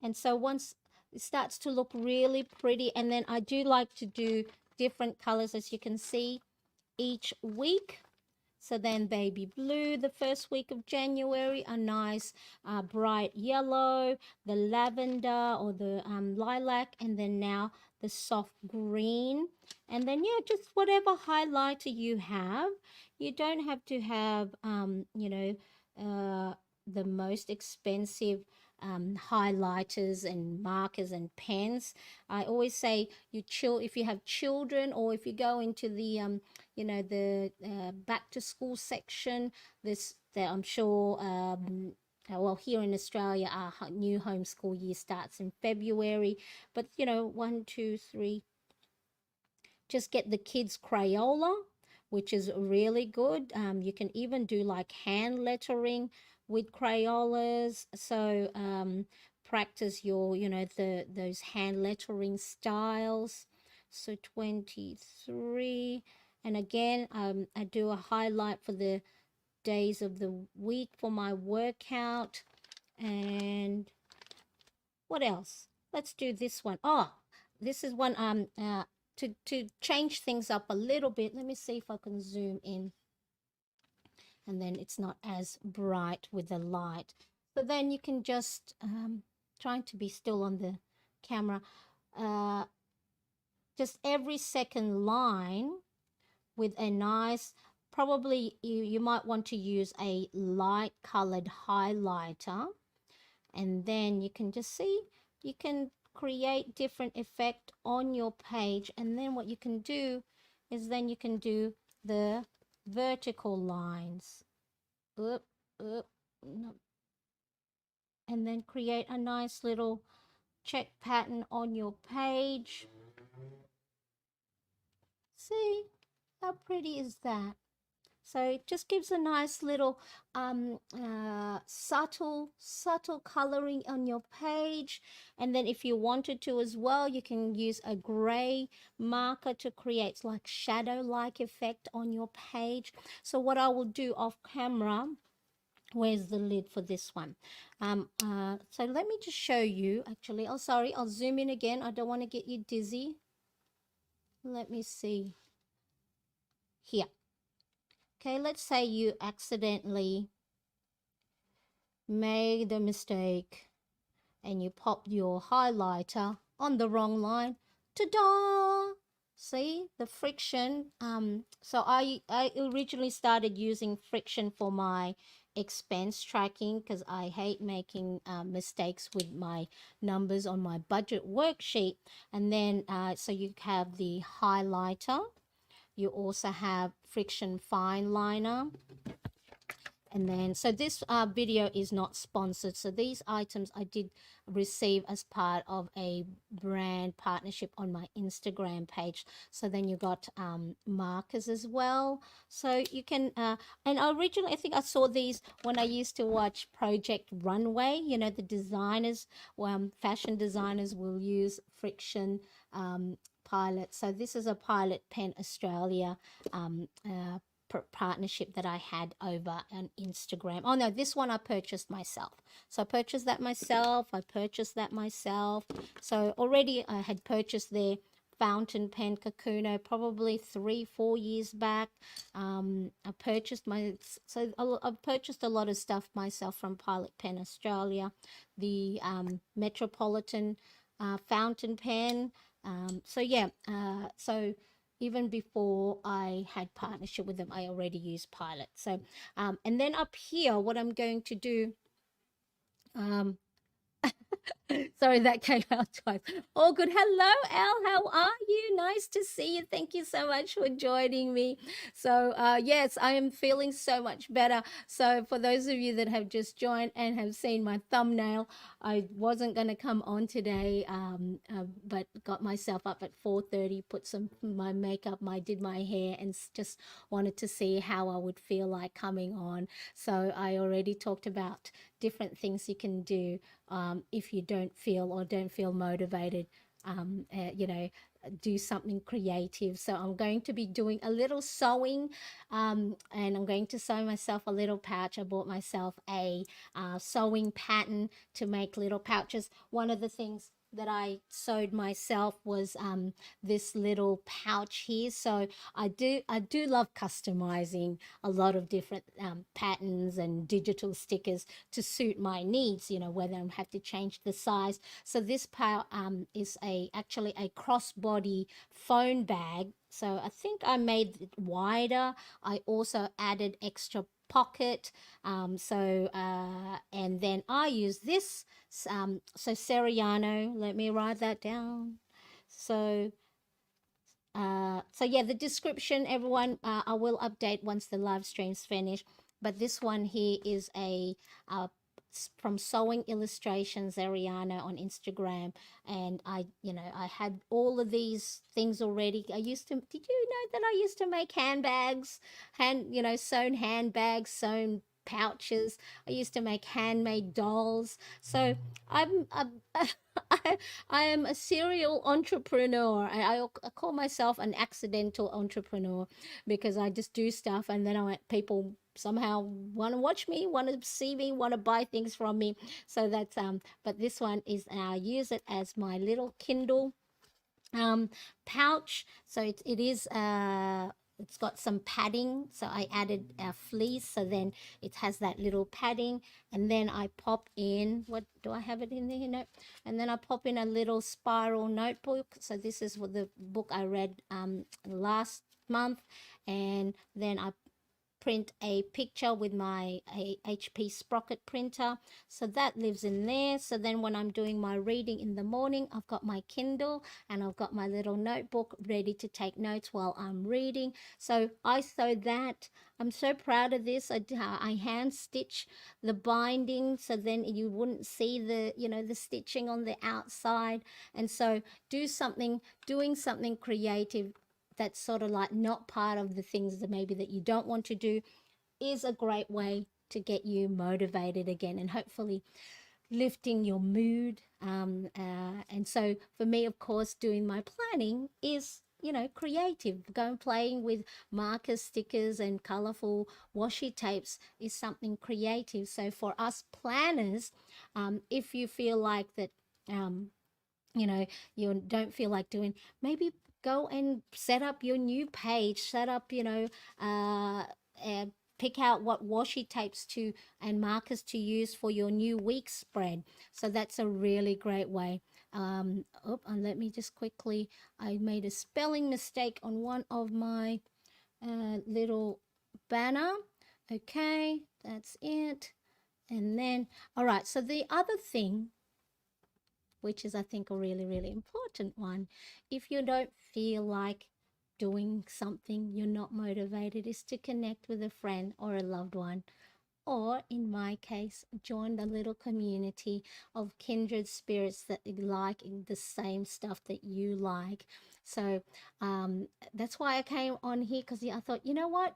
And so once it starts to look really pretty, and then I do like to do different colors, as you can see. each week. So then baby blue, the first week of January, a nice bright yellow, the lavender or the lilac, and then now the soft green. And then, yeah, just whatever highlighter you have. You don't have to have, the most expensive highlighters and markers and pens. I always say if you have children, or if you go into the the back to school section, this that I'm sure well, here in Australia our new homeschool year starts in February, but 1, 2, 3, just get the kids Crayola, which is really good. You can even do like hand lettering with Crayolas. So practice your, those hand lettering styles. So 23. And again, I do a highlight for the days of the week for my workout. And what else? Let's do this one. Oh, this is one to change things up a little bit. Let me see if I can zoom in, and then it's not as bright with the light. So then you can just trying to be still on the camera. Uh, just every second line with a nice, probably you might want to use a light colored highlighter, and then you can just see, you can create different effect on your page. And then what you can do is then you can do the vertical lines, oop, oop, no. And then create a nice little check pattern on your page. See how pretty is that? So it just gives a nice little subtle coloring on your page. And then if you wanted to as well, you can use a gray marker to create like shadow-like effect on your page. So what I will do off camera, where's the lid for this one? So let me just show you actually. Oh, sorry, I'll zoom in again. I don't want to get you dizzy. Let me see. Here. Okay, let's say you accidentally made a mistake and you popped your highlighter on the wrong line. Ta-da! See the friction. So I originally started using friction for my expense tracking because I hate making mistakes with my numbers on my budget worksheet. And then so you have the highlighter. You also have friction fine liner. And then, so this video is not sponsored. So these items I did receive as part of a brand partnership on my Instagram page. So then you got markers as well. So you can, and originally I think I saw these when I used to watch Project Runway. You know, the designers, fashion designers will use friction pilot. So this is a Pilot Pen Australia partnership that I had over on Instagram. Oh no, this one I purchased myself. So I purchased that myself. So already I had purchased their fountain pen Kakuno probably 3-4 years back. I purchased I've purchased a lot of stuff myself from Pilot Pen Australia, the Metropolitan fountain pen. So yeah, so even before I had partnership with them, I already used Pilot. So, and then up here, what I'm going to do, sorry, that came out twice. All good. Hello, Elle. How are you? Nice to see you. Thank you so much for joining me. So, yes, I am feeling so much better. So, for those of you that have just joined and have seen my thumbnail, I wasn't going to come on today, but got myself up at 4:30, put some my makeup, did my hair, and just wanted to see how I would feel like coming on. So, I already talked about different things you can do if you don't feel motivated, do something creative. So I'm going to be doing a little sewing, and I'm going to sew myself a little pouch. I bought myself a sewing pattern to make little pouches. One of the things that I sewed myself was this little pouch here. So I do love customizing a lot of different patterns and digital stickers to suit my needs. Whether I have to change the size. So this is a actually a crossbody phone bag. So I think I made it wider. I also added extra pocket. And then I use this. So Seriano, let me write that down. So so yeah, the description, everyone, I will update once the live stream's finished. But this one here is uh, from Sewing Illustrations Ariana on Instagram, and I had all of these things already. I used to. Did you know that I used to make handbags, sewn handbags, sewn pouches. I used to make handmade dolls. So I'm I, I am a serial entrepreneur. I call myself an accidental entrepreneur because I just do stuff and then people somehow want to watch me, want to see me, want to buy things from me. So but this one is, I use it as my little Kindle um pouch. So it's got some padding, so I added a fleece, so then it has that little padding. And then I pop in, what do I have it in there? No. And then I pop in a little spiral notebook. So this is what the book I read last month. And then I print a picture with my HP Sprocket printer. So that lives in there. So then when I'm doing my reading in the morning, I've got my Kindle and I've got my little notebook ready to take notes while I'm reading. So I sew that. I'm so proud of this. I hand stitch the binding so then you wouldn't see the stitching on the outside. And so doing something creative that's sort of like not part of the things that maybe that you don't want to do is a great way to get you motivated again and hopefully lifting your mood. And so for me, of course, doing my planning is creative. Going playing with markers, stickers, and colorful washi tapes is something creative. So for us planners, if you feel like that um, you know you don't feel like doing, maybe go and set up your new page, set up uh, uh pick out what washi tapes to and markers to use for your new week spread. So that's a really great way. And let me just quickly, I made a spelling mistake on one of my little banner. Okay, that's it. And then, all right, so the other thing, which is, I think, a really, really important one. If you don't feel like doing something, you're not motivated, is to connect with a friend or a loved one. Or in my case, join the little community of kindred spirits that like the same stuff that you like. So that's why I came on here, because I thought, you know what?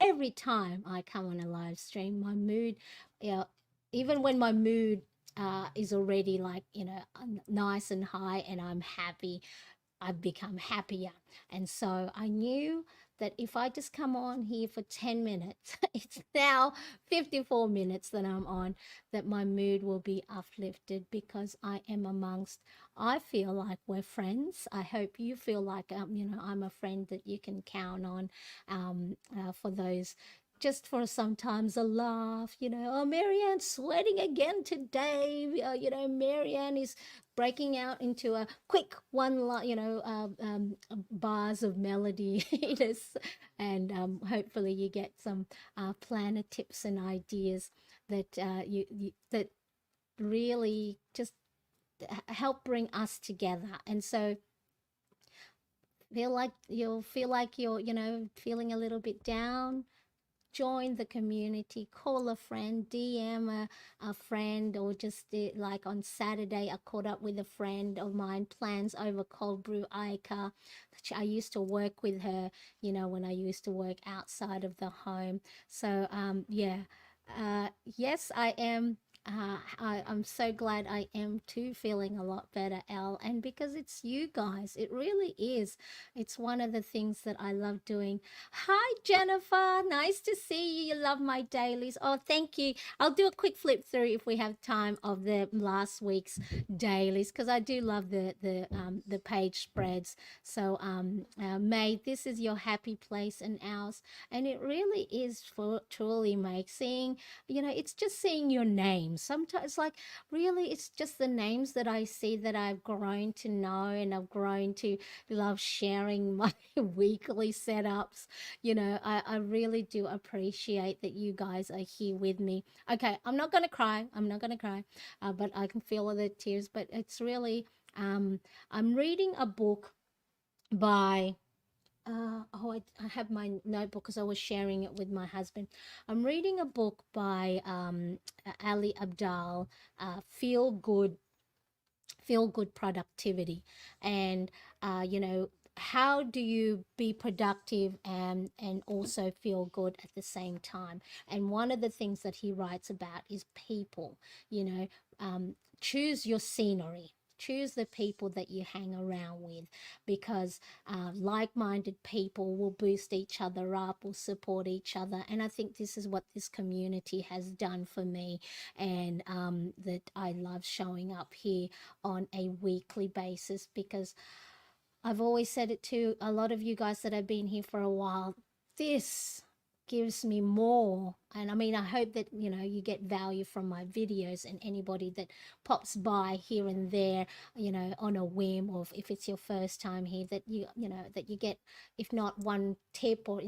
Every time I come on a live stream, my mood, yeah, even when my mood is already like, nice and high and I'm happy, I've become happier. And so I knew that if I just come on here for 10 minutes, it's now 54 minutes that I'm on, that my mood will be uplifted because I am amongst, I feel like we're friends. I hope you feel like, I'm a friend that you can count on for those. Just for sometimes a laugh, oh, Marianne's sweating again today. Marianne is breaking out into a quick bars of melody. And hopefully you get some planner tips and ideas that that really just help bring us together. And so feel like you're feeling a little bit down, join the community, call a friend, DM a friend, or just like on Saturday, I caught up with a friend of mine, plans over cold brew Aika. I used to work with her, when I used to work outside of the home. So, yeah, yes, I am. I'm so glad I am too, feeling a lot better, Elle. And because it's you guys, it really is. It's one of the things that I love doing. Hi, Jennifer. Nice to see you. You love my dailies. Oh, thank you. I'll do a quick flip through if we have time of the last week's dailies because I do love the page spreads. So, May, this is your happy place and ours, and it really is for truly make seeing, it's just seeing your name. Sometimes, like, really, it's just the names that I see that I've grown to know, and I've grown to love sharing my weekly setups. I really do appreciate that you guys are here with me. Okay, I'm not going to cry. I'm not going to cry, but I can feel the tears. But it's really, I'm reading a book by I have my notebook because I was sharing it with my husband. I'm reading a book by Ali Abdal, Feel Good, Feel Good Productivity, and how do you be productive and also feel good at the same time? And one of the things that he writes about is people. You know, choose your scenery. Choose the people that you hang around with, because like-minded people will boost each other up, will support each other, and I think this is what this community has done for me, and that I love showing up here on a weekly basis, because I've always said it to a lot of you guys that have been here for a while. This gives me more. And I mean, I hope that, you get value from my videos, and anybody that pops by here and there, on a whim, or if it's your first time here, that that you get, if not one tip or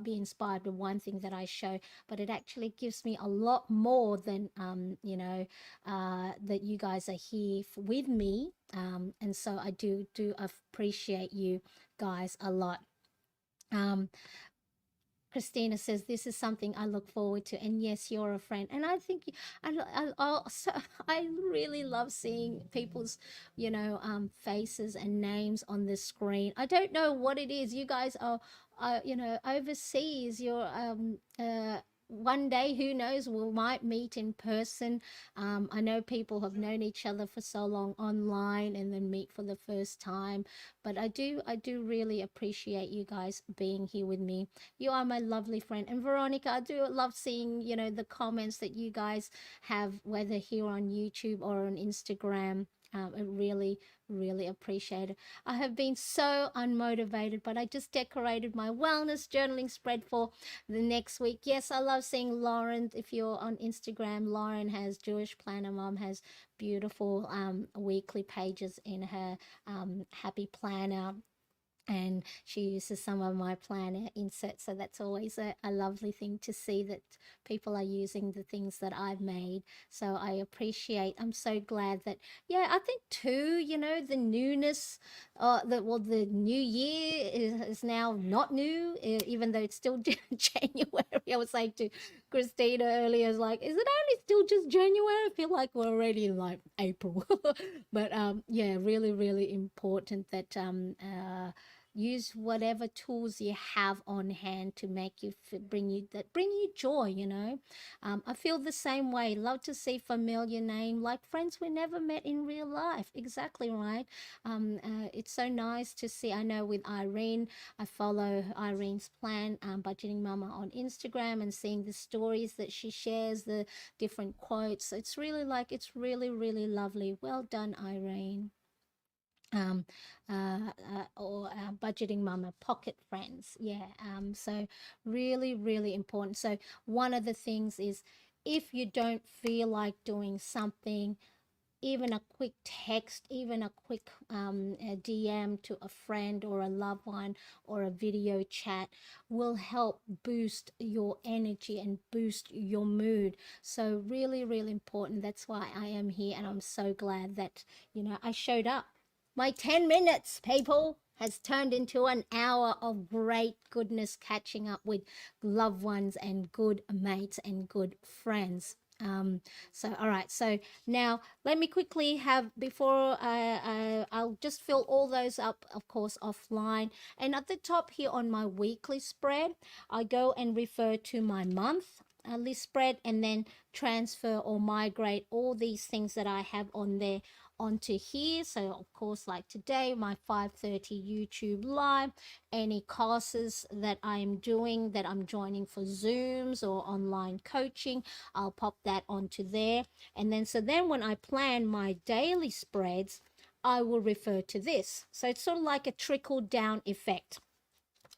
be inspired by one thing that I show, but it actually gives me a lot more than, that you guys are here with me. And so I do appreciate you guys a lot. Um, Christina says this is something I look forward to, and yes, you're a friend. And I think I also I really love seeing people's, faces and names on the screen. I don't know what it is. You guys are, overseas. You're one day, who knows, we might meet in person. I know people have known each other for so long online and then meet for the first time. But I do really appreciate you guys being here with me. You are my lovely friend. And Veronica, I do love seeing, the comments that you guys have, whether here on YouTube or on Instagram. I really, really appreciate it. I have been so unmotivated, but I just decorated my wellness journaling spread for the next week. Yes, I love seeing Lauren. If you're on Instagram, Lauren has Jewish Planner Mom, has beautiful weekly pages in her Happy Planner, and she uses some of my planner inserts, so that's always a lovely thing to see that people are using the things that I've made. So I appreciate, I'm so glad that, yeah, I think too, the newness, the new year is now not new, even though it's still January. I was saying to Christina earlier, is like, is it only still just January? I feel like we're already in like April. But yeah, really, really important that use whatever tools you have on hand to make you bring you joy. I feel the same way. Love to see familiar name, like friends we never met in real life. Exactly right. It's so nice to see. I know with Irene, I follow Irene's plan, Budgeting Mama, on Instagram, and seeing the stories that she shares, the different quotes. It's really, really lovely. Well done, Irene. um or Budgeting Mama Pocket Friends. Yeah. So really, really important. So one of the things is, if you don't feel like doing something, even a quick text, even a quick a DM to a friend or a loved one, or a video chat, will help boost your energy and boost your mood. So really, really important. That's why I am here, and I'm so glad that, I showed up. My 10 minutes, people, has turned into an hour of great goodness, catching up with loved ones and good mates and good friends. So, all right. So now let me quickly have, before I'll just fill all those up, of course, offline. And at the top here on my weekly spread, I go and refer to my month. list spread, and then transfer or migrate all these things that I have on there onto here. So of course, like today, my 5:30 YouTube live, any courses that I'm doing that I'm joining for Zooms or online coaching, I'll pop that onto there. And then so then when I plan my daily spreads, I will refer to this. So it's sort of like a trickle down effect.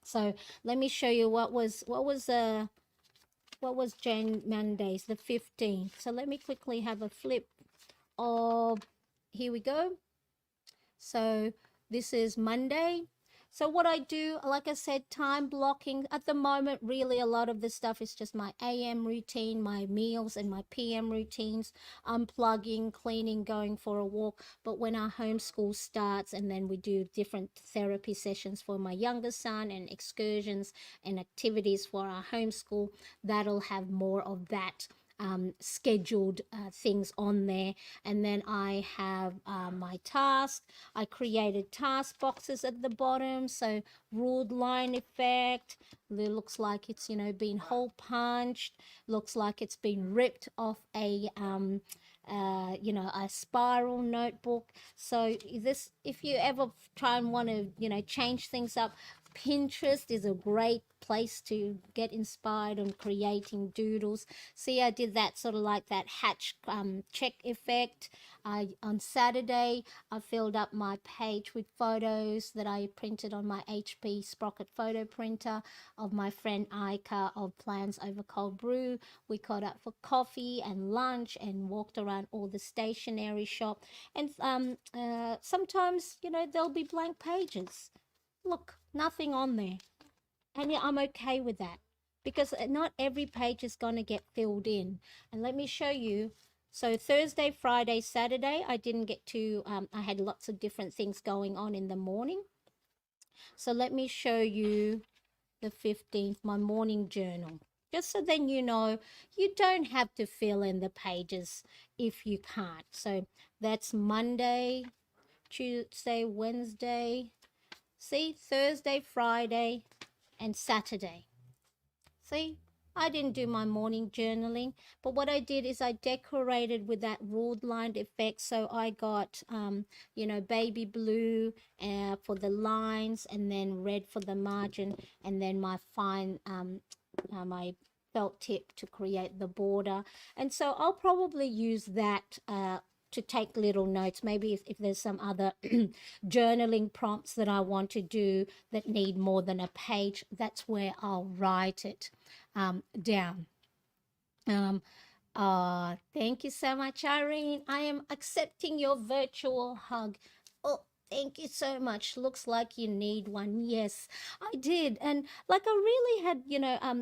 So let me show you what was Jan Mondays, the 15th. So let me quickly have a flip of, here we go. So this is Monday. So what I do, like I said, time blocking. At the moment, really a lot of the stuff is just my AM routine, my meals, and my PM routines, unplugging, cleaning, going for a walk. But when our homeschool starts, and then we do different therapy sessions for my younger son and excursions and activities for our homeschool, that'll have more of that scheduled things on there. And then I have my task. I created task boxes at the bottom. So ruled line effect. It looks like it's, been hole punched. Looks like it's been ripped off a spiral notebook. So this, if you ever try and want to, change things up, Pinterest is a great place to get inspired on creating doodles. See, I did that sort of like that hatch check effect. On Saturday, I filled up my page with photos that I printed on my HP Sprocket photo printer of my friend Aika of Plans Over Cold Brew. We caught up for coffee and lunch and walked around all the stationery shop. And sometimes, there'll be blank pages. Look, nothing on there. And yeah, I'm okay with that because not every page is going to get filled in. And let me show you. So Thursday, Friday, Saturday, I didn't get to, I had lots of different things going on in the morning. So let me show you the 15th, my morning journal. Just so then you know, you don't have to fill in the pages if you can't. So that's Monday, Tuesday, Wednesday, see, Thursday, Friday, and Saturday. See, I didn't do my morning journaling, but what I did is I decorated with that ruled line effect. So I got, baby blue for the lines, and then red for the margin, and then my fine, my felt tip to create the border. And so I'll probably use that to take little notes. Maybe if there's some other journaling prompts that I want to do that need more than a page, that's where I'll write it down. Thank you so much, Irene. I am accepting your virtual hug. Oh, thank you so much. Looks like you need one. Yes, I did. And like I really had,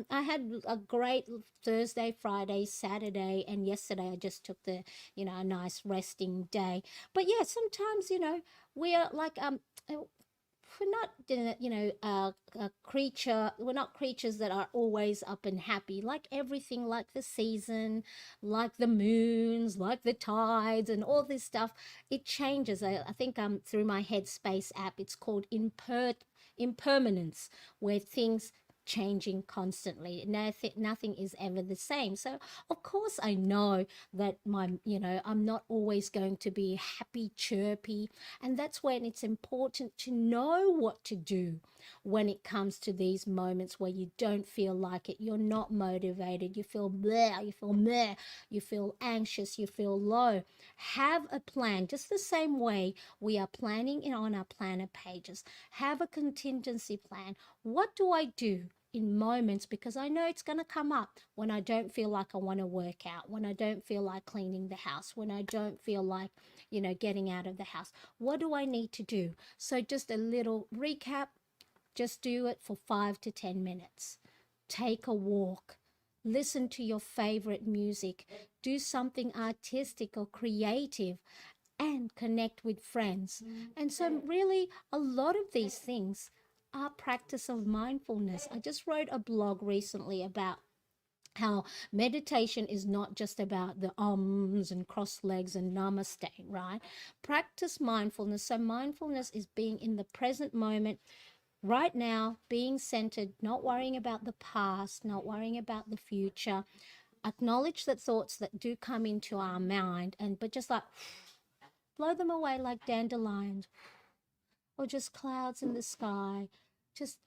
I had a great Thursday, Friday, Saturday, and yesterday I just took the, a nice resting day. But yeah, sometimes, we are like we're not a creature, we're not creatures that are always up and happy, like everything, like the season, like the moons, like the tides and all this stuff. It changes. I think through my Headspace app, it's called impermanence, where things changing constantly. Nothing is ever the same. So of course I know that I'm not always going to be happy, chirpy, and that's when it's important to know what to do when it comes to these moments where you don't feel like it, you're not motivated, you feel blah, you feel meh, you feel anxious, you feel low. Have a plan, just the same way we are planning on our planner pages. Have a contingency plan. What do I do in moments, because I know it's going to come up, when I don't feel like I want to work out, when I don't feel like cleaning the house, when I don't feel like, getting out of the house? What do I need to do? So just a little recap. Just do it for 5 to 10 minutes. Take a walk. Listen to your favorite music. Do something artistic or creative, and connect with friends. And so really a lot of these things are practice of mindfulness. I just wrote a blog recently about how meditation is not just about the ums and cross legs and namaste, right? Practice mindfulness. So mindfulness is being in the present moment right now, being centered, not worrying about the past, not worrying about the future. Acknowledge the thoughts that do come into our mind, and but just like blow them away like dandelions or just clouds in the sky. Just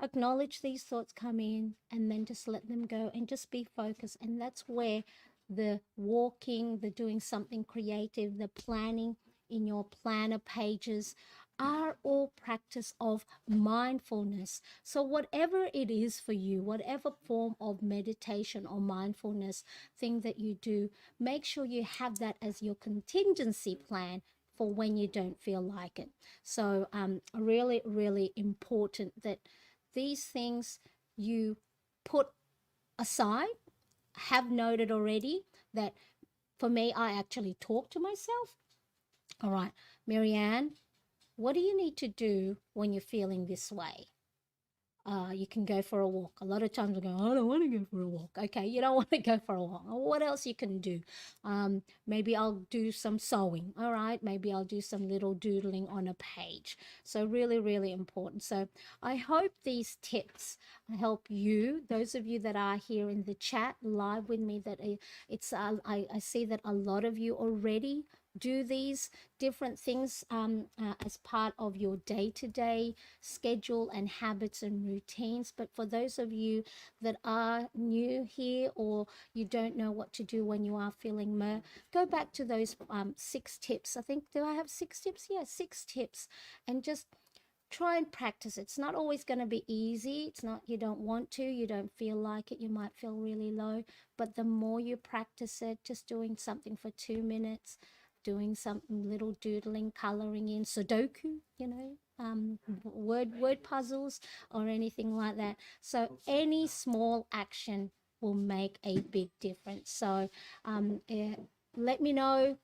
acknowledge these thoughts come in and then just let them go and just be focused. And that's where the walking, the doing something creative, the planning in your planner pages are all practice of mindfulness. So, whatever it is for you, whatever form of meditation or mindfulness thing that you do, make sure you have that as your contingency plan for when you don't feel like it. So, really, really important that these things you put aside. Have noted already that for me, I actually talk to myself. All right, Marianne, what do you need to do when you're feeling this way? You can go for a walk. A lot of times I go, I don't want to go for a walk. Okay, you don't want to go for a walk. What else you can do? Maybe I'll do some sewing. All right, maybe I'll do some little doodling on a page. So really, really important. So I hope these tips help you. Those of you that are here in the chat live with me, that I see that a lot of you already do these different things as part of your day-to-day schedule and habits and routines. But for those of you that are new here or you don't know what to do when you are feeling go back to those 6 tips. I think, do I have 6 tips? Yeah, 6 tips, and just try and practice. It's not always going to be easy. It's not, you don't want to, you don't feel like it, you might feel really low, but the more you practice it, just doing something for 2 minutes, doing something little doodling, coloring in Sudoku, word puzzles or anything like that. So any small action will make a big difference. So let me know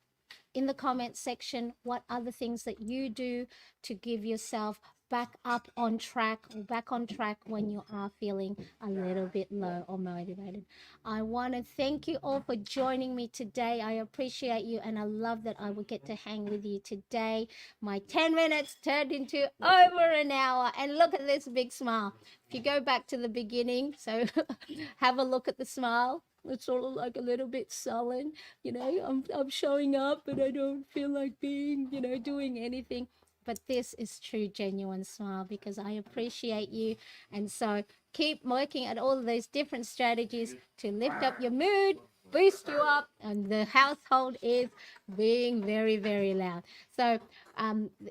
in the comments section what other things that you do to give yourself back up on track, or back on track when you are feeling a little bit low or motivated. I want to thank you all for joining me today. I appreciate you, and I love that I will get to hang with you today. My 10 minutes turned into over an hour, and look at this big smile. If you go back to the beginning, so have a look at the smile. It's sort of like a little bit sullen, I'm showing up, but I don't feel like being, doing anything. But this is true, genuine smile, because I appreciate you. And so keep working at all of those different strategies to lift up your mood, boost you up, and the household is being very, very loud. So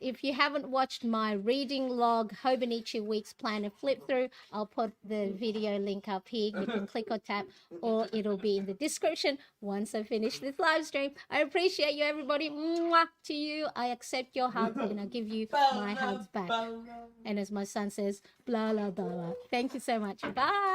if you haven't watched my reading log, Hobonichi Weeks Plan and Flip Through, I'll put the video link up here. You can click or tap, or it'll be in the description once I finish this live stream. I appreciate you, everybody. Mwah to you. I accept your hugs, and I give you my hugs back. And as my son says, blah, blah, blah, blah. Thank you so much. Bye.